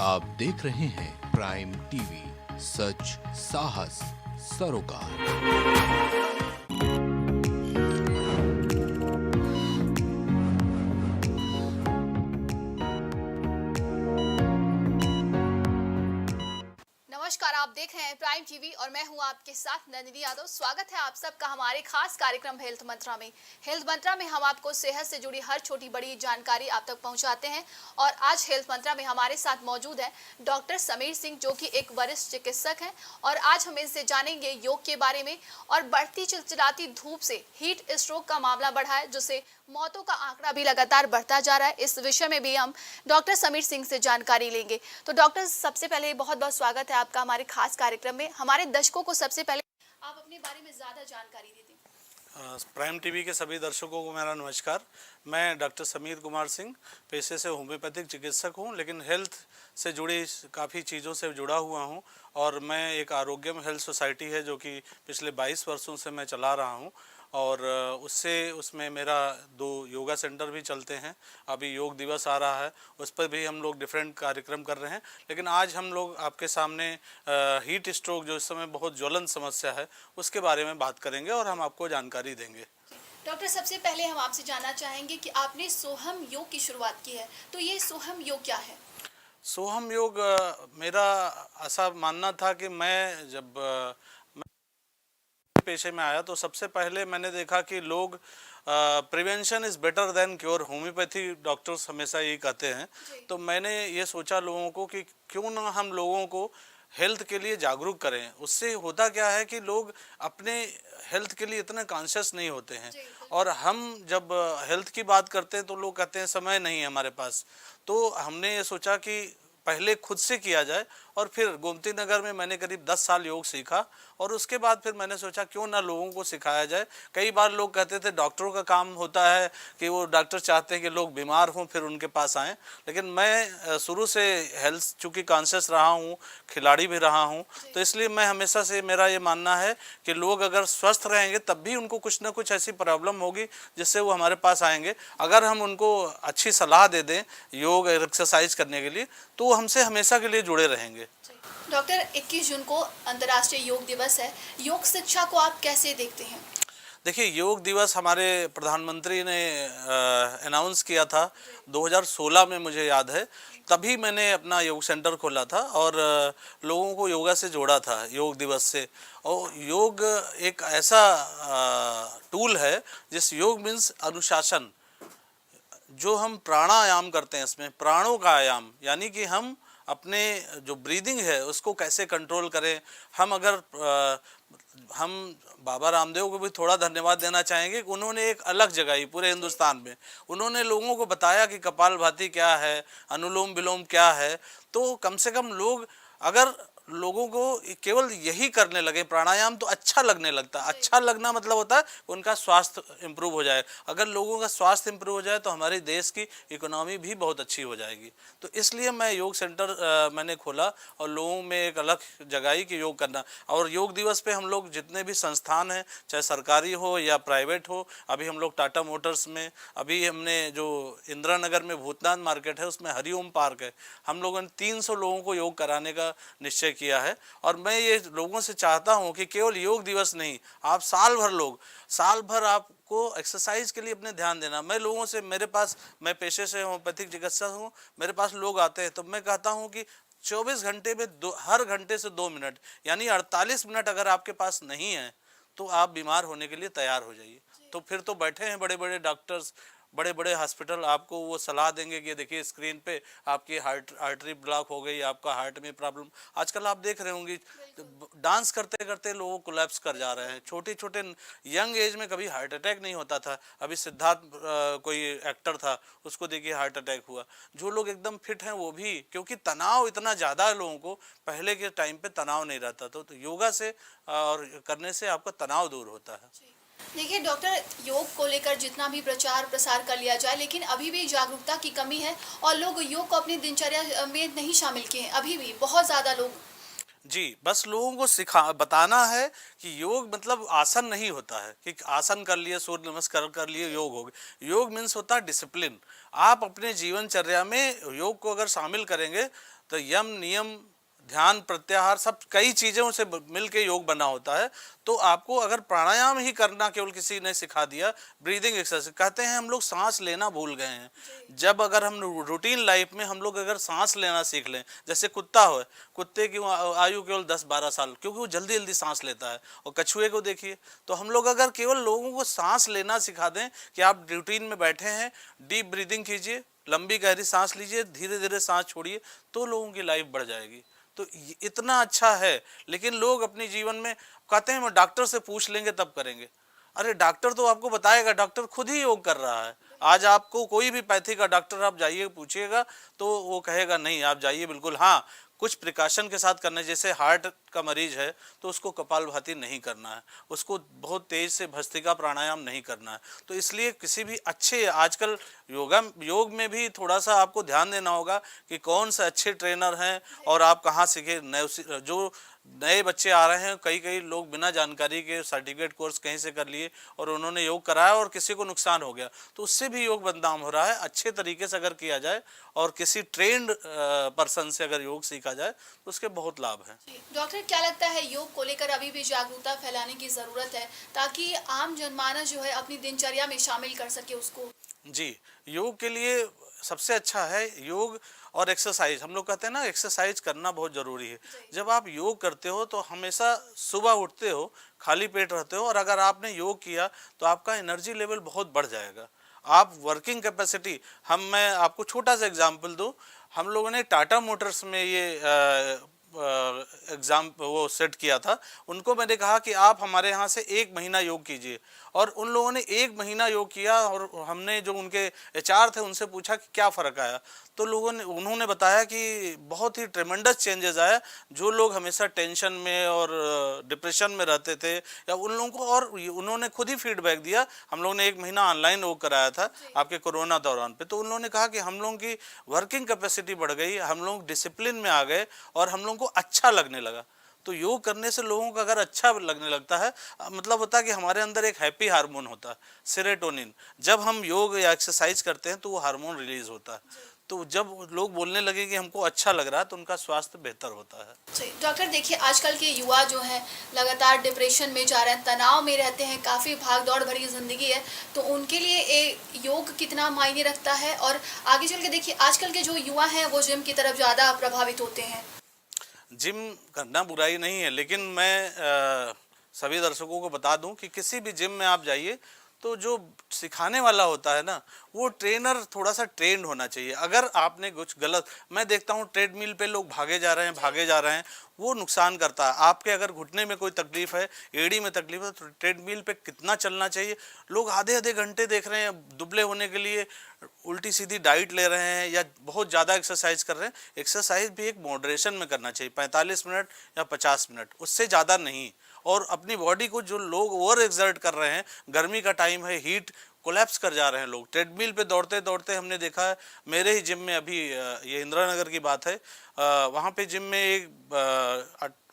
आप देख रहे हैं प्राइम टीवी, सच साहस सरोकार। नमस्कार, आप देख रहे हैं प्राइम टीवी और मैं हूं आपके साथ नंदिनी यादव। स्वागत है आप सबका हमारे खास कार्यक्रम हेल्थ मंत्रा में। हेल्थ मंत्रा में हम आपको सेहत से जुड़ी हर छोटी बड़ी जानकारी आप तक पहुंचाते हैं और आज हेल्थ मंत्रा में हमारे साथ मौजूद है डॉक्टर समीर सिंह, जो कि एक वरिष्ठ चिकित्सक हैं और आज हम इनसे जानेंगे योग के बारे में। और बढ़ती चिलचिलाती धूप से हीट स्ट्रोक का मामला बढ़ा है, जिससे मौतों का आंकड़ा भी लगातार बढ़ता जा रहा है। इस विषय में भी हम डॉक्टर समीर सिंह से जानकारी लेंगे। तो डॉक्टर, सबसे पहले बहुत बहुत स्वागत है आपका हमारे खास कार्यक्रम में। हमारे दर्शकों को सबसे पहले आप अपने बारे में ज्यादा जानकारी दे दें। प्राइम टीवी के सभी दर्शकों को मेरा नमस्कार। मैं डॉक्टर समीर कुमार सिंह, पेशे से होम्योपैथिक चिकित्सक हूं, लेकिन हेल्थ से जुड़ी काफ़ी चीज़ों से जुड़ा हुआ हूं। और मैं एक आरोग्यम हेल्थ सोसाइटी है जो कि पिछले 22 वर्षों से मैं चला रहा हूं और उसमें मेरा 2 योगा सेंटर भी चलते हैं। अभी योग दिवस आ रहा है, उस पर भी हम लोग डिफरेंट कार्यक्रम कर रहे हैं। लेकिन आज हम लोग आपके सामने हीट स्ट्रोक, जो इस समय बहुत ज्वलंत समस्या है, उसके बारे में बात करेंगे और हम आपको जानकारी देंगे। डॉक्टर, सबसे पहले हम आपसे जानना चाहेंगे कि आपने सोहम योग की शुरुआत की है, तो ये सोहम योग क्या है? सोहम योग मेरा ऐसा मानना था कि मैं जब पेशे में आया तो सबसे पहले मैंने देखा कि लोग prevention is better than cure, homeopathy doctors हमेशा यही कहते हैं। तो मैंने ये सोचा लोगों को कि क्यों ना हम लोगों को हेल्थ के लिए जागरूक करें। उससे होता क्या है कि लोग अपने हेल्थ के लिए इतने कॉन्शियस नहीं होते हैं और हम जब हेल्थ की बात करते हैं तो लोग कहते हैं समय नहीं है हमारे पास। तो हमने ये सोचा कि पहले खुद से किया जाए और फिर गोमती नगर में मैंने करीब 10 साल योग सीखा और उसके बाद फिर मैंने सोचा क्यों ना लोगों को सिखाया जाए। कई बार लोग कहते थे डॉक्टरों का काम होता है कि वो डॉक्टर चाहते हैं कि लोग बीमार हों फिर उनके पास आएँ, लेकिन मैं शुरू से हेल्थ चूँकि कॉन्शियस रहा हूँ, खिलाड़ी भी रहा हूँ, तो इसलिए मैं हमेशा से मेरा ये मानना है कि लोग अगर स्वस्थ रहेंगे तब भी उनको कुछ ना कुछ ऐसी प्रॉब्लम होगी जिससे वो हमारे पास आएंगे। अगर हम उनको अच्छी सलाह दे दें योग एक्सरसाइज करने के लिए तो वो हमसे हमेशा के लिए जुड़े रहेंगे। डॉक्टर, 21 जून को अंतर्राष्ट्रीय योग दिवस है। योग शिक्षा को आप कैसे देखते हैं? देखिए, योग दिवस हमारे प्रधानमंत्री ने अनाउंस किया था 2016 में, मुझे याद है। तभी मैंने अपना योग सेंटर खोला था और लोगों को योगा से जोड़ा था योग दिवस से। और योग एक ऐसा टूल है जिस योग मीन्स अनुशासन, जो हम प्राणायाम करते हैं, इसमें प्राणों का आयाम, यानी कि हम अपने जो ब्रीदिंग है उसको कैसे कंट्रोल करें। हम बाबा रामदेव को भी थोड़ा धन्यवाद देना चाहेंगे कि उन्होंने एक अलग जगह पूरे हिंदुस्तान में उन्होंने लोगों को बताया कि कपालभाति क्या है, अनुलोम विलोम क्या है। तो कम से कम लोग, अगर लोगों को केवल यही करने लगे प्राणायाम, तो अच्छा लगने लगता। अच्छा लगना मतलब होता है उनका स्वास्थ्य इम्प्रूव हो जाए। अगर लोगों का स्वास्थ्य इम्प्रूव हो जाए तो हमारे देश की इकोनॉमी भी बहुत अच्छी हो जाएगी। तो इसलिए मैं योग सेंटर मैंने खोला और लोगों में एक अलग जगाई कि योग करना। और योग दिवस पे हम लोग जितने भी संस्थान हैं, चाहे सरकारी हो या प्राइवेट हो, अभी हम लोग टाटा मोटर्स में, अभी हमने जो इंदिरा नगर में भूतनाथ मार्केट है उसमें हरिओम पार्क है, हम लोगों ने 300 लोगों को योग कराने का निश्चय किया है। और मैं ये लोगों से चाहता हूं कि केवल योग दिवस नहीं, आप साल भर आपको एक्सरसाइज के लिए अपने ध्यान देना। मैं लोगों से, मेरे पास, मैं पेशे से होम्योपैथिक चिकित्सक हूं, मेरे पास लोग आते हैं तो मैं कहता हूं कि 24 घंटे में हर घंटे से 2 मिनट, यानी 48 मिनट अगर आपके पास नहीं है तो आप बीमार होने के लिए तैयार हो जाइए। तो फिर तो बैठे हैं बड़े बड़े डॉक्टर्स, बड़े बड़े हॉस्पिटल, आपको वो सलाह देंगे कि देखिए स्क्रीन पे आपकी आर्टरी ब्लॉक हो गई, आपका हार्ट में प्रॉब्लम। आजकल आप देख रहे होंगे डांस करते करते लोग कोलैप्स कर जा रहे हैं। छोटे छोटे यंग एज में कभी हार्ट अटैक नहीं होता था, अभी सिद्धार्थ कोई एक्टर था, उसको देखिए हार्ट अटैक हुआ। जो लोग एकदम फिट हैं वो भी, क्योंकि तनाव इतना ज़्यादा है लोगों को, पहले के टाइम पे तनाव नहीं रहता। तो योगा से और करने से आपका तनाव दूर होता है। देखिए डॉक्टर, योग को लेकर जितना भी प्रचार प्रसार कर लिया जाए, लेकिन अभी भी जागरूकता की कमी है और लोग योग को अपनी दिनचर्या में नहीं शामिल किए हैं। अभी भी बहुत ज़्यादा लोग जी, बस लोगों को बताना है कि योग मतलब आसन नहीं होता है कि आसन कर लिए, सूर्य नमस्कार कर लिए, योग हो गए। योग मीन्स होता है डिसिप्लिन। आप अपने जीवनचर्या में योग को अगर शामिल करेंगे तो यम नियम ध्यान प्रत्याहार सब कई चीज़ों से मिल के योग बना होता है। तो आपको अगर प्राणायाम ही करना केवल किसी ने सिखा दिया, ब्रीदिंग एक्सरसाइज कहते हैं, हम लोग सांस लेना भूल गए हैं। जब अगर हम रूटीन लाइफ में हम लोग अगर सांस लेना सीख लें, जैसे कुत्ता हो, कुत्ते की आयु केवल 10-12 साल, क्योंकि वो जल्दी जल्दी सांस लेता है। और कछुए को देखिए। तो हम लोग अगर केवल लोगों को सांस लेना सिखा दें कि आप रूटीन में बैठे हैं, डीप ब्रीदिंग कीजिए, लंबी गहरी सांस लीजिए, धीरे धीरे सांस छोड़िए, तो लोगों की लाइफ बढ़ जाएगी। तो इतना अच्छा है। लेकिन लोग अपने जीवन में कहते हैं हम डॉक्टर से पूछ लेंगे तब करेंगे। अरे डॉक्टर तो आपको बताएगा, डॉक्टर खुद ही योग कर रहा है। आज आपको कोई भी पैथी का डॉक्टर आप जाइए पूछिएगा तो वो कहेगा नहीं आप जाइए बिल्कुल, हाँ कुछ प्रिकॉशन के साथ करना है। जैसे हार्ट का मरीज है तो उसको कपालभाति नहीं करना है, उसको बहुत तेज से भस्त्रिका प्राणायाम नहीं करना है। तो इसलिए किसी भी अच्छे, आजकल योग में भी थोड़ा सा आपको ध्यान देना होगा कि कौन से अच्छे ट्रेनर हैं और आप कहाँ सीखे। जो नए बच्चे आ रहे हैं, कई लोग बिना जानकारी के सर्टिफिकेट कोर्स कहीं से कर लिए और उन्होंने योग कराया और किसी को नुकसान हो गया, तो उससे भी योग बदनाम हो रहा है। अच्छे तरीके से अगर किया जाए और किसी ट्रेंड पर्सन से अगर योग सीखा जाए तो उसके बहुत लाभ हैं। डॉक्टर, क्या लगता है योग को लेकर अभी भी जागरूकता फैलाने की ज़रूरत है ताकि आम जनमानस जो है अपनी दिनचर्या में शामिल कर सके उसको? जी, योग के लिए सबसे अच्छा है योग और एक्सरसाइज। हम लोग कहते हैं ना एक्सरसाइज करना बहुत ज़रूरी है। जब आप योग करते हो तो हमेशा सुबह उठते हो, खाली पेट रहते हो, और अगर आपने योग किया तो आपका एनर्जी लेवल बहुत बढ़ जाएगा। आप वर्किंग कैपेसिटी, मैं आपको छोटा सा एग्जांपल दूं। हम लोगों ने टाटा मोटर्स में ये एग्जाम वो सेट किया था। उनको मैंने कहा कि आप हमारे यहाँ से 1 महीना योग कीजिए, और उन लोगों ने 1 महीना योग किया और हमने जो उनके एचआर थे उनसे पूछा कि क्या फ़र्क आया, तो उन्होंने बताया कि बहुत ही ट्रेमेंडस चेंजेस आया। जो लोग हमेशा टेंशन में और डिप्रेशन में रहते थे या उन लोगों को, और उन्होंने खुद ही फीडबैक दिया। हम लोगों ने 1 महीना ऑनलाइन योग कराया था आपके कोरोना दौरान पे, तो उन लोगों ने कहा कि हम लोगों की वर्किंग कैपेसिटी बढ़ गई, हम लोग डिसिप्लिन में आ गए और हम लोगों को अच्छा लगने लगा। तो योग करने से लोगों को अगर अच्छा लगने लगता है, मतलब होता है कि हमारे अंदर एक हैप्पी हार्मोन होता है, सेरोटोनिन। जब हम योग या एक्सरसाइज करते हैं तो वो हार्मोन रिलीज होता है। तो जब लोग बोलने लगे कि हमको अच्छा लग रहा है तो उनका स्वास्थ्य बेहतर होता है। जी डॉक्टर, देखिए आजकल के युवा जो हैं लगातार डिप्रेशन में जा रहे हैं, तनाव में रहते हैं, काफ़ी भाग दौड़ भरी ज़िंदगी है, तो उनके लिए योग कितना मायने रखता है? और आगे चल के देखिए आजकल के जो युवा हैं वो जिम की तरफ ज़्यादा प्रभावित होते हैं। जिम करना बुराई नहीं है, लेकिन मैं सभी दर्शकों को बता दूं कि किसी भी जिम में आप जाइए तो जो सिखाने वाला होता है ना, वो ट्रेनर थोड़ा सा ट्रेंड होना चाहिए। अगर आपने कुछ गलत, मैं देखता हूँ ट्रेडमिल पे लोग भागे जा रहे हैं, वो नुकसान करता है। आपके अगर घुटने में कोई तकलीफ है, एड़ी में तकलीफ है, तो ट्रेडमिल पे कितना चलना चाहिए। लोग आधे घंटे देख रहे हैं दुबले होने के लिए, उल्टी सीधी डाइट ले रहे हैं या बहुत ज़्यादा एक्सरसाइज कर रहे हैं। एक्सरसाइज भी एक मॉडरेशन में करना चाहिए, 45 मिनट या 50 मिनट, उससे ज़्यादा नहीं। और अपनी बॉडी को जो लोग ओवर एक्सर्ट कर रहे हैं, गर्मी का टाइम है, हीट, कोलैप्स कर जा रहे हैं लोग ट्रेडमिल पे दौड़ते दौड़ते। हमने देखा है मेरे ही जिम में, अभी ये इंदिरा नगर की बात है, वहाँ पे जिम में एक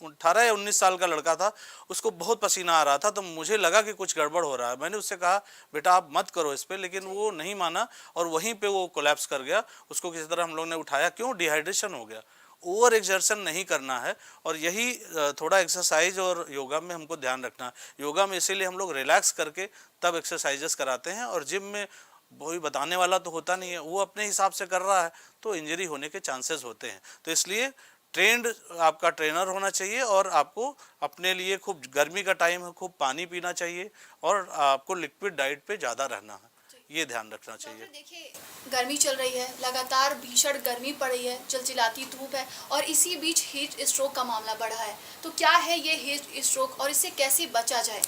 18 या 19 साल का लड़का था, उसको बहुत पसीना आ रहा था, तो मुझे लगा कि कुछ गड़बड़ हो रहा है। मैंने उससे कहा बेटा आप मत करो इस पे, लेकिन वो नहीं माना और वहीं पे वो कोलैप्स कर गया। उसको किसी तरह हम लोग ने उठाया, क्यों? डिहाइड्रेशन हो गया। ओवर एक्सर्शन नहीं करना है, और यही थोड़ा एक्सरसाइज और योगा में हमको ध्यान रखना है। योगा में इसीलिए हम लोग रिलैक्स करके तब एक्सरसाइजेस कराते हैं, और जिम में कोई बताने वाला तो होता नहीं है, वो अपने हिसाब से कर रहा है तो इंजरी होने के चांसेस होते हैं। तो इसलिए ट्रेंड आपका ट्रेनर होना चाहिए, और आपको अपने लिए खूब, गर्मी का टाइम है, खूब पानी पीना चाहिए, और आपको लिक्विड डाइट पे ज़्यादा रहना है, ये ध्यान रखना चाहिए। देखिए गर्मी चल रही है, लगातार भीषण गर्मी पड़ रही है, चिलचिलाती धूप है, और इसी बीच हीट स्ट्रोक का मामला बढ़ा है। तो क्या है ये हीट स्ट्रोक और इससे कैसे बचा जाए?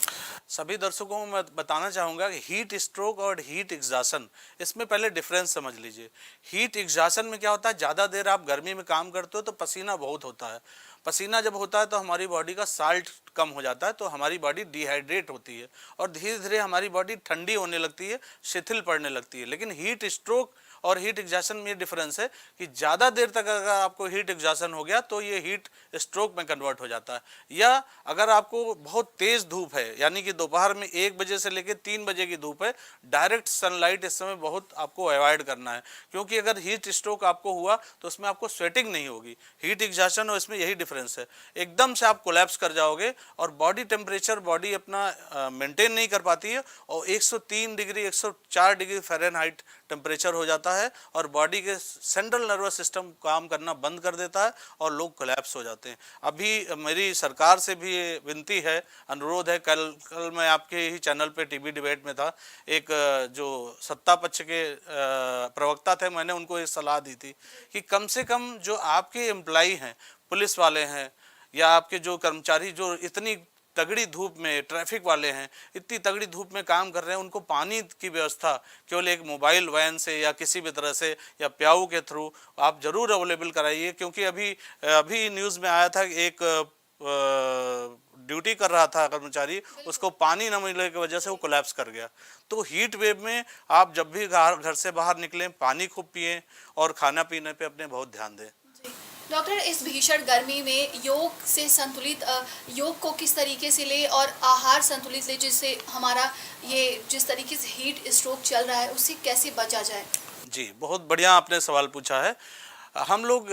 सभी दर्शकों को मैं बताना चाहूँगा कि हीट स्ट्रोक और हीट एग्जॉशन, इसमें पहले डिफरेंस समझ लीजिए। हीट एग्जॉशन में क्या होता है, ज़्यादा देर आप गर्मी में काम करते हो तो पसीना बहुत होता है, पसीना जब होता है तो हमारी बॉडी का साल्ट कम हो जाता है, तो हमारी बॉडी डिहाइड्रेट होती है और धीरे धीरे हमारी बॉडी ठंडी होने लगती है, शिथिल पड़ने लगती है। लेकिन हीट स्ट्रोक और हीट एग्जॉशन में ये डिफरेंस है कि ज़्यादा देर तक अगर आपको हीट एग्जॉशन हो गया तो ये हीट स्ट्रोक में कन्वर्ट हो जाता है। या अगर आपको बहुत तेज़ धूप है, यानी कि दोपहर में 1 बजे से लेकर 3 बजे की धूप है, डायरेक्ट सनलाइट इस समय बहुत आपको अवॉइड करना है, क्योंकि अगर हीट स्ट्रोक आपको हुआ तो उसमें आपको स्वेटिंग नहीं होगी। हीट एग्जॉशन और इसमें यही डिफरेंस है, एकदम से आप कोलैप्स कर जाओगे और बॉडी टेम्परेचर बॉडी अपना मेंटेन नहीं कर पाती है और 103 डिग्री 104 डिग्री फ़ारेनहाइट टेम्परेचर हो जाता है और बॉडी के सेंट्रल नर्वस सिस्टम काम करना बंद कर देता है और लोग कोलैप्स हो जाते हैं। अभी मेरी सरकार से भी विनती है, अनुरोध है, कल मैं आपके ही चैनल पे टीवी डिबेट में था, एक जो सत्ता पक्ष के प्रवक्ता थे, मैंने उनको एक सलाह दी थी कि कम से कम जो आपके एम्प्लॉई हैं, पुलिस वाले हैं या आपके जो कर्मचारी जो इतनी तगड़ी धूप में, ट्रैफिक वाले हैं, इतनी तगड़ी धूप में काम कर रहे हैं, उनको पानी की व्यवस्था केवल एक मोबाइल वैन से या किसी भी तरह से या प्याऊ के थ्रू आप ज़रूर अवेलेबल कराइए। क्योंकि अभी न्यूज़ में आया था कि एक ड्यूटी कर रहा था कर्मचारी, उसको पानी न मिलने की वजह से वो कोलैप्स कर गया। तो हीट वेव में आप जब भी घर से बाहर निकलें, पानी खूब पिएं और खाना पीने पे अपने बहुत ध्यान दें। डॉक्टर, इस भीषण गर्मी में योग से संतुलित योग को किस तरीके से ले और आहार संतुलित ले, जिससे हमारा ये जिस तरीके से हीट स्ट्रोक चल रहा है उससे कैसे बचा जाए? जी, बहुत बढ़िया आपने सवाल पूछा है। हम लोग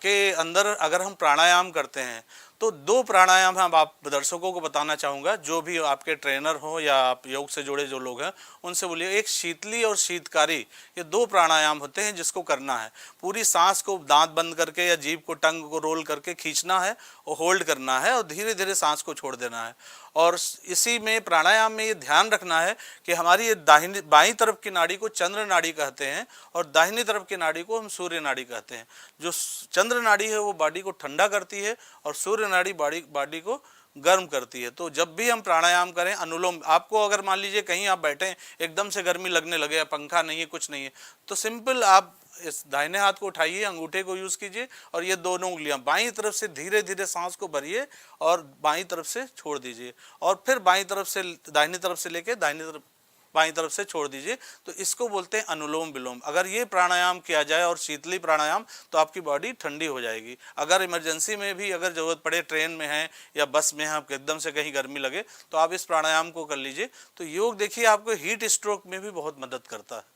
के अंदर अगर हम प्राणायाम करते हैं तो 2 प्राणायाम हम आप दर्शकों को बताना चाहूँगा, जो भी आपके ट्रेनर हो या आप योग से जुड़े जो लोग हैं उनसे बोलिए। एक शीतली और शीतकारी, ये 2 प्राणायाम होते हैं जिसको करना है। पूरी सांस को दांत बंद करके या जीभ को, टंग को रोल करके खींचना है और होल्ड करना है और धीरे धीरे सांस को छोड़ देना है। और इसी में प्राणायाम में ये ध्यान रखना है कि हमारी दाहिनी बाईं तरफ की नाड़ी को चंद्र नाड़ी कहते हैं और दाहिनी तरफ की नाड़ी को हम सूर्य नाड़ी कहते हैं। जो चंद्र नाड़ी है वो बॉडी को ठंडा करती है और सूर्य नाड़ी बॉडी को गर्म करती है। तो जब भी हम प्राणायाम करें, अनुलोम, आपको अगर मान लीजिए कहीं आप बैठे एकदम से गर्मी लगने लगे, पंखा नहीं है, कुछ नहीं है, तो सिंपल आप इस दाहिने हाथ को उठाइए, अंगूठे को यूज़ कीजिए और ये दोनों उंगलियां बाईं तरफ से धीरे धीरे सांस को भरिए और बाईं तरफ से छोड़ दीजिए और फिर बाईं तरफ से दाहिनी तरफ से लेके बाईं तरफ से छोड़ दीजिए। तो इसको बोलते हैं अनुलोम विलोम। अगर ये प्राणायाम किया जाए और शीतली प्राणायाम, तो आपकी बॉडी ठंडी हो जाएगी। अगर इमरजेंसी में भी अगर ज़रूरत पड़े, ट्रेन में हैं या बस में हैं, आपको एकदम से कहीं गर्मी लगे, तो आप इस प्राणायाम को कर लीजिए। तो योग देखिए आपको हीट स्ट्रोक में भी बहुत मदद करता है।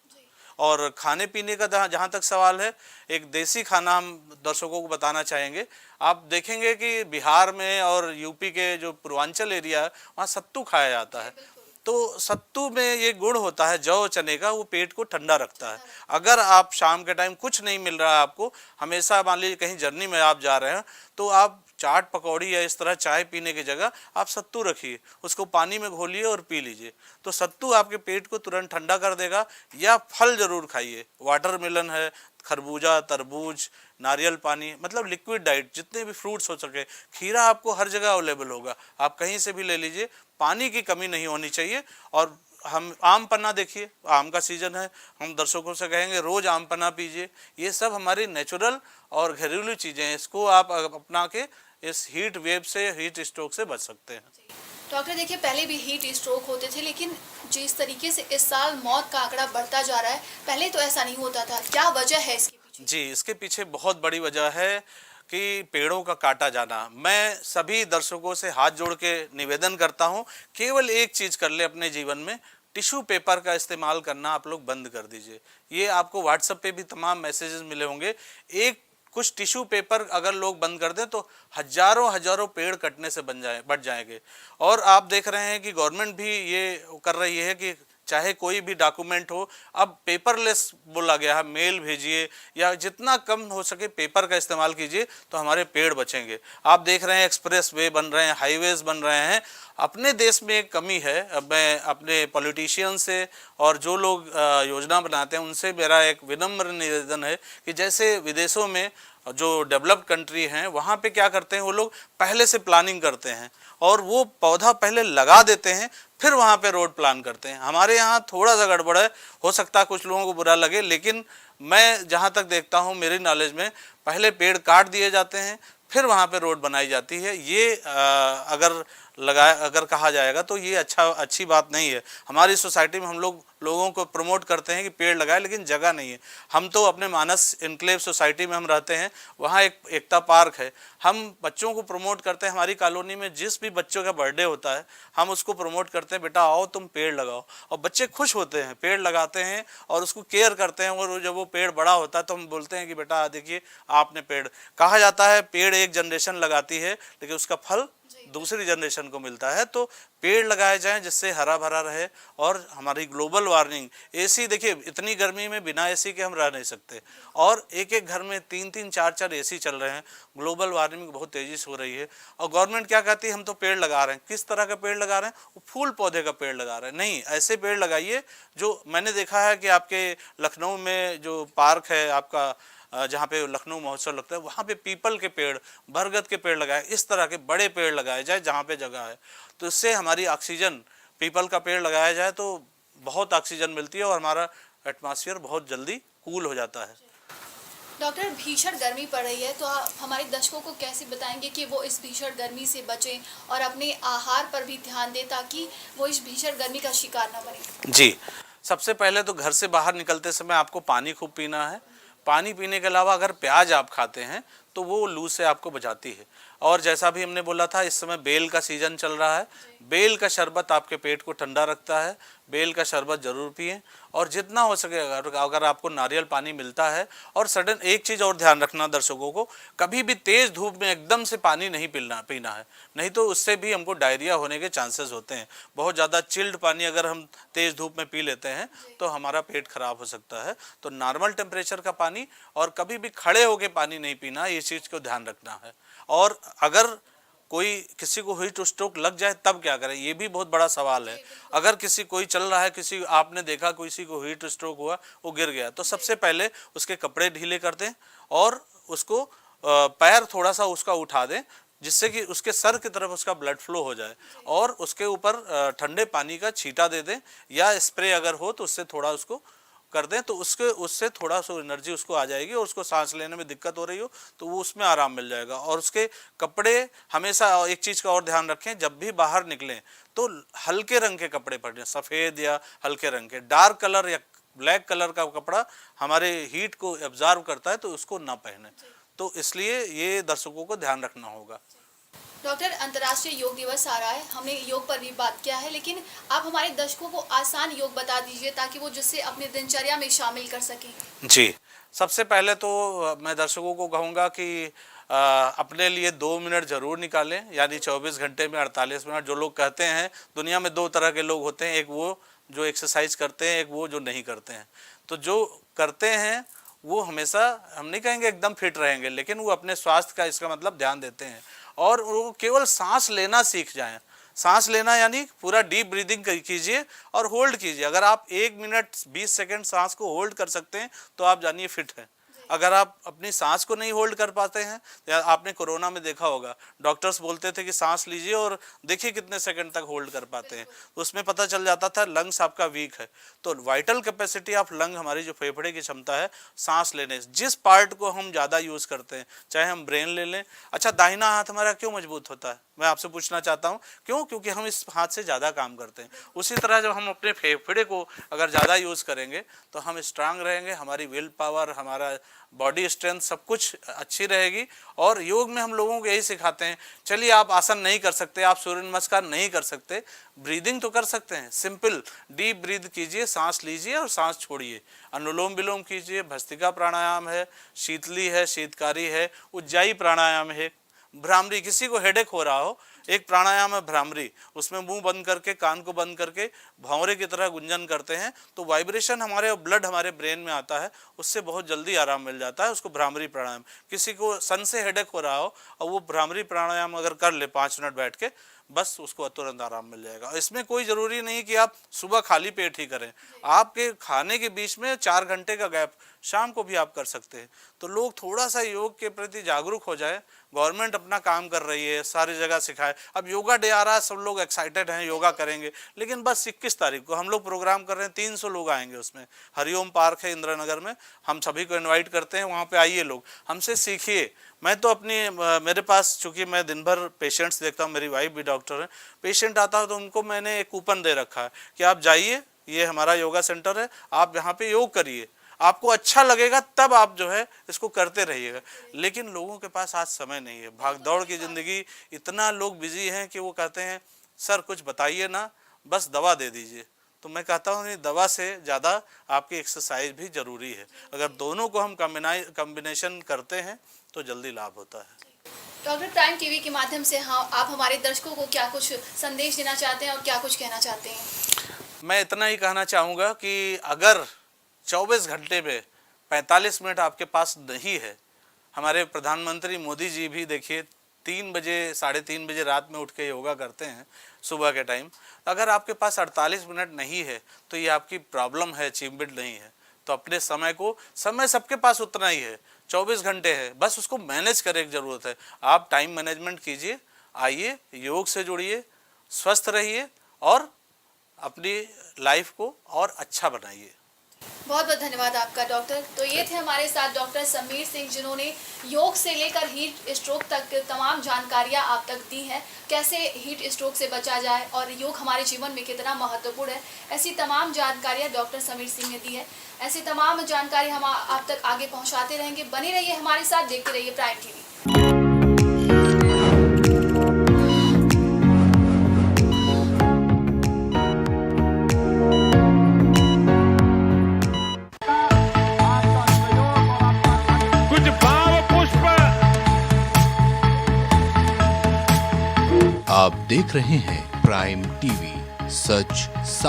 और खाने पीने का जहाँ तक सवाल है, एक देसी खाना हम दर्शकों को बताना चाहेंगे। आप देखेंगे कि बिहार में और यूपी के जो पूर्वांचल एरिया है वहाँ सत्तू खाया जाता है। तो सत्तू में ये गुण होता है जौ चने का, वो पेट को ठंडा रखता है। अगर आप शाम के टाइम कुछ नहीं मिल रहा है आपको, हमेशा मान लीजिए कहीं जर्नी में आप जा रहे हैं, तो आप चाट पकौड़ी या इस तरह चाय पीने की जगह आप सत्तू रखिए, उसको पानी में घोलिए और पी लीजिए। तो सत्तू आपके पेट को तुरंत ठंडा कर देगा। या फल जरूर खाइए, वाटरमेलन है, खरबूजा, तरबूज, नारियल पानी, मतलब लिक्विड डाइट, जितने भी फ्रूट्स हो सके। खीरा आपको हर जगह अवेलेबल होगा, आप कहीं से भी ले लीजिए। पानी की कमी नहीं होनी चाहिए। और हम आम पन्ना देखिए, आम का सीजन है, हम दर्शकों से कहेंगे रोज आम पन्ना पीजिए। ये सब हमारी नेचुरल और घरेलू चीज़ें हैं, इसको आप अपना के इस हीट वेव से, हीट स्ट्रोक से बच सकते हैं। डॉक्टर देखिए, पहले भी हीट स्ट्रोक होते थे, लेकिन जिस तरीके से इस साल मौत का आंकड़ा बढ़ता जा रहा है, पहले तो ऐसा नहीं होता था। क्या वजह है इसके पीछे? जी, इसके पीछे बहुत बड़ी वजह है कि पेड़ों का काटा जाना। मैं सभी दर्शकों से हाथ जोड़ के निवेदन करता हूं, केवल एक चीज़ कर ले अपने जीवन में, टिश्यू पेपर का इस्तेमाल करना आप लोग बंद कर दीजिए। ये आपको व्हाट्सएप पे भी तमाम मैसेजेस मिले होंगे। कुछ टिश्यू पेपर अगर लोग बंद कर दें तो हजारों पेड़ कटने से बच जाएंगे। और आप देख रहे हैं कि गवर्नमेंट भी ये कर रही है कि चाहे कोई भी डॉक्यूमेंट हो, अब पेपरलेस बोला गया है, मेल भेजिए या जितना कम हो सके पेपर का इस्तेमाल कीजिए, तो हमारे पेड़ बचेंगे। आप देख रहे हैं एक्सप्रेस वे बन रहे हैं, हाईवेज बन रहे हैं। अपने देश में एक कमी है। अब मैं अपने पॉलिटिशियन से और जो लोग योजना बनाते हैं उनसे मेरा एक विनम्र निवेदन है कि जैसे विदेशों में जो डेवलप्ड कंट्री हैं, वहाँ पे क्या करते हैं, वो लोग पहले से प्लानिंग करते हैं और वो पौधा पहले लगा देते हैं, फिर वहाँ पे रोड प्लान करते हैं। हमारे यहाँ थोड़ा सा गड़बड़ है, हो सकता है कुछ लोगों को बुरा लगे, लेकिन मैं जहाँ तक देखता हूँ मेरी नॉलेज में, पहले पेड़ काट दिए जाते हैं, फिर वहाँ पे रोड बनाई जाती है। ये अगर कहा जाएगा तो ये अच्छी बात नहीं है। हमारी सोसाइटी में हम लोगों को प्रमोट करते हैं कि पेड़ लगाए, लेकिन जगह नहीं है। हम तो अपने मानस इनक्लेव सोसाइटी में हम रहते हैं, वहाँ एक एकता पार्क है। हम बच्चों को प्रमोट करते हैं, हमारी कॉलोनी में जिस भी बच्चों का बर्थडे होता है हम उसको प्रमोट करते हैं, बेटा आओ तुम पेड़ लगाओ। और बच्चे खुश होते हैं, पेड़ लगाते हैं और उसको केयर करते हैं। और जब वो पेड़ बड़ा होता है तो हम बोलते हैं कि बेटा देखिए आपने पेड़, कहा जाता है पेड़ एक जनरेशन लगाती है लेकिन उसका फल दूसरी जनरेशन को मिलता है। तो पेड़ लगाए जाएं जिससे हरा भरा रहे। और हमारी ग्लोबल वार्मिंग, एसी देखिए इतनी गर्मी में बिना एसी के हम रह नहीं सकते, और एक एक घर में 3-3 4-4 एसी चल रहे हैं। ग्लोबल वार्मिंग बहुत तेजी से हो रही है। और गवर्नमेंट क्या कहती है हम तो पेड़ लगा रहे हैं। किस तरह का पेड़ लगा रहे हैं? वो फूल पौधे का पेड़ लगा रहे हैं। नहीं, ऐसे पेड़ लगाइए जो मैंने देखा है कि आपके लखनऊ में जो पार्क है आपका, जहाँ पे लखनऊ महोत्सव लगता है, वहाँ पे पीपल के पेड़, बरगद के पेड़ लगाए, इस तरह के बड़े पेड़ लगाए जाए जहाँ पे जगह है। तो इससे हमारी ऑक्सीजन, पीपल का पेड़ लगाया जाए तो बहुत ऑक्सीजन मिलती है और हमारा एटमॉस्फेयर बहुत जल्दी कूल हो जाता है। डॉक्टर, भीषण गर्मी पड़ रही है तो आप हमारे दर्शकों को कैसे बताएंगे कि वो इस भीषण गर्मी से बचें और अपने आहार पर भी ध्यान दें ताकि वो इस भीषण गर्मी का शिकार न बने? जी, सबसे पहले तो घर से बाहर निकलते समय आपको पानी खूब पीना है। पानी पीने के अलावा अगर प्याज आप खाते हैं तो वो लू से आपको बचाती है। और जैसा भी हमने बोला था, इस समय बेल का सीजन चल रहा है, बेल का शरबत आपके पेट को ठंडा रखता है। बेल का शरबत जरूर पिएं। और जितना हो सके अगर आपको नारियल पानी मिलता है। और सडन एक चीज़ और ध्यान रखना दर्शकों को, कभी भी तेज़ धूप में एकदम से पानी नहीं पीना है, नहीं तो उससे भी हमको डायरिया होने के चांसेस होते हैं। बहुत ज़्यादा चिल्ड पानी अगर हम तेज़ धूप में पी लेते हैं तो हमारा पेट खराब हो सकता है। तो नॉर्मल टेम्परेचर का पानी, और कभी भी खड़े होकर पानी नहीं पीना, ये चीज़ को ध्यान रखना है। और अगर किसी को हीट स्ट्रोक लग जाए तब क्या करें, ये भी बहुत बड़ा सवाल है। अगर कोई चल रहा है, आपने देखा किसी को हीट स्ट्रोक हुआ, वो गिर गया, तो सबसे पहले उसके कपड़े ढीले कर दें और उसको पैर थोड़ा सा उसका उठा दें, जिससे कि उसके सर की तरफ उसका ब्लड फ्लो हो जाए। और उसके ऊपर ठंडे पानी का छींटा दे दें, या स्प्रे अगर हो तो उससे थोड़ा उसको कर दें, तो उससे थोड़ा सा एनर्जी उसको आ जाएगी। और उसको सांस लेने में दिक्कत हो रही हो तो वो उसमें आराम मिल जाएगा। और उसके कपड़े हमेशा एक चीज़ का और ध्यान रखें, जब भी बाहर निकलें तो हल्के रंग के कपड़े पहनें, सफ़ेद या हल्के रंग के। डार्क कलर या ब्लैक कलर का कपड़ा हमारे हीट को एब्जॉर्व करता है, तो उसको ना पहने। तो इसलिए ये दर्शकों को ध्यान रखना होगा। डॉक्टर, अंतर्राष्ट्रीय योग दिवस आ रहा है, हमने योग पर भी बात किया है, लेकिन आप हमारे दर्शकों को आसान योग बता दीजिए ताकि वो जिससे अपने दिनचर्या में शामिल कर सकें। जी, सबसे पहले तो मैं दर्शकों को कहूँगा कि अपने लिए 2 मिनट ज़रूर निकालें, यानी 24 घंटे में 48 मिनट। जो लोग कहते हैं, दुनिया में 2 तरह के लोग होते हैं, एक वो जो एक्सरसाइज करते हैं, एक वो जो नहीं करते हैं। तो जो करते हैं वो हमेशा, हम नहीं कहेंगे एकदम फिट रहेंगे, लेकिन वो अपने स्वास्थ्य का, इसका मतलब ध्यान देते हैं। और वो केवल सांस लेना सीख जाएं। सांस लेना यानी पूरा डीप ब्रीदिंग कीजिए और होल्ड कीजिए। अगर आप 1 मिनट 20 सेकंड सांस को होल्ड कर सकते हैं तो आप जानिए फिट हैं। अगर आप अपनी सांस को नहीं होल्ड कर पाते हैं, या आपने कोरोना में देखा होगा, डॉक्टर्स बोलते थे कि सांस लीजिए और देखिए कितने सेकंड तक होल्ड कर पाते हैं, तो उसमें पता चल जाता था लंग्स आपका वीक है। तो वाइटल कैपेसिटी ऑफ लंग, हमारी जो फेफड़े की क्षमता है सांस लेने, जिस पार्ट को हम ज़्यादा यूज़ करते हैं, चाहे हम ब्रेन ले लें। अच्छा, दाहिना हाथ हमारा क्यों मजबूत होता है, मैं आपसे पूछना चाहता हूँ, क्यों? क्योंकि हम इस हाथ से ज़्यादा काम करते हैं। उसी तरह जब हम अपने फेफड़े को अगर ज़्यादा यूज़ करेंगे तो हम स्ट्रांग रहेंगे, हमारी विल पावर, हमारा बॉडी स्ट्रेंथ सब कुछ अच्छी रहेगी। और योग में हम लोगों को यही सिखाते हैं, चलिए आप आसन नहीं कर सकते, आप सूर्य नमस्कार नहीं कर सकते, ब्रीदिंग तो कर सकते हैं। सिंपल डीप ब्रीद कीजिए, सांस लीजिए और सांस छोड़िए। अनुलोम विलोम कीजिए, भस्त्रिका प्राणायाम है, शीतली है, शीतकारी है, उज्जाई प्राणायाम है, भ्रामरी। किसी को हेडेक हो रहा हो, एक प्राणायाम है भ्रामरी, उसमें मुंह बंद करके, कान को बंद करके भंवरे की तरह गुंजन करते हैं, तो वाइब्रेशन हमारे, ब्लड हमारे ब्रेन में आता है, उससे बहुत जल्दी आराम मिल जाता है। उसको भ्रामरी प्राणायाम। किसी को सन से हेडेक हो रहा हो और वो भ्रामरी प्राणायाम अगर कर ले 5 मिनट बैठ के, बस उसको तुरंत आराम मिल जाएगा। इसमें कोई ज़रूरी नहीं कि आप सुबह खाली पेट ही करें, आपके खाने के बीच में 4 घंटे का गैप शाम को भी आप कर सकते हैं। तो लोग थोड़ा सा योग के प्रति जागरूक हो जाए, गवर्नमेंट अपना काम कर रही है, सारी जगह सिखाए। अब योगा डे आ रहा है, सब लोग एक्साइटेड हैं, योगा करेंगे, लेकिन बस 21 तारीख को हम लोग प्रोग्राम कर रहे हैं, 300 लोग आएंगे उसमें। हरिओम पार्क है इंदिरा नगर में, हम सभी को इनवाइट करते हैं, वहाँ पे आइए, लोग हमसे सीखिए। मैं तो मेरे पास चूंकि मैं दिन भर पेशेंट्स देखता हूँ, मेरी वाइफ भी डॉक्टर है, पेशेंट आता है तो उनको मैंने एक कूपन दे रखा है कि आप जाइए, ये हमारा योगा सेंटर है, आप यहाँ पे योग करिए, आपको अच्छा लगेगा, तब आप जो है इसको करते रहिएगा। लेकिन लोगों के पास आज समय नहीं है, भाग दौड़ की ज़िंदगी, इतना लोग बिजी हैं कि वो कहते हैं सर कुछ बताइए ना, बस दवा दे दीजिए। तो मैं कहता हूँ दवा से ज़्यादा आपकी एक्सरसाइज भी ज़रूरी है। अगर दोनों को हम कॉम्बिनेशन करते हैं तो जल्दी लाभ होता है। डॉक्टर, प्राइम टीवी के माध्यम से आप हमारे दर्शकों को क्या कुछ संदेश देना चाहते हैं और क्या कुछ कहना चाहते हैं? मैं इतना ही कहना चाहूँगा कि अगर 24 घंटे में 45 मिनट आपके पास नहीं है, हमारे प्रधानमंत्री मोदी जी भी देखिए 3 बजे 3:30 बजे रात में उठ के योगा करते हैं सुबह के टाइम। अगर आपके पास 48 मिनट नहीं है तो ये आपकी प्रॉब्लम है, अचीवमेंट नहीं है। तो अपने समय सबके पास उतना ही है, 24 घंटे है, बस उसको मैनेज करने की ज़रूरत है। आप टाइम मैनेजमेंट कीजिए, आइए, योग से जुड़िए, स्वस्थ रहिए और अपनी लाइफ को और अच्छा बनाइए। बहुत बहुत धन्यवाद आपका डॉक्टर। तो ये थे हमारे साथ डॉक्टर समीर सिंह, जिन्होंने योग से लेकर हीट स्ट्रोक तक तमाम जानकारियां आप तक दी हैं, कैसे हीट स्ट्रोक से बचा जाए और योग हमारे जीवन में कितना महत्वपूर्ण है। ऐसी तमाम जानकारियां डॉक्टर समीर सिंह ने दी है। ऐसी तमाम जानकारी हम आप तक आगे पहुंचाते रहेंगे। बने रहिए हमारे साथ, देखते रहिए प्राइम टीवी। आप देख रहे हैं प्राइम टीवी, सच साहस।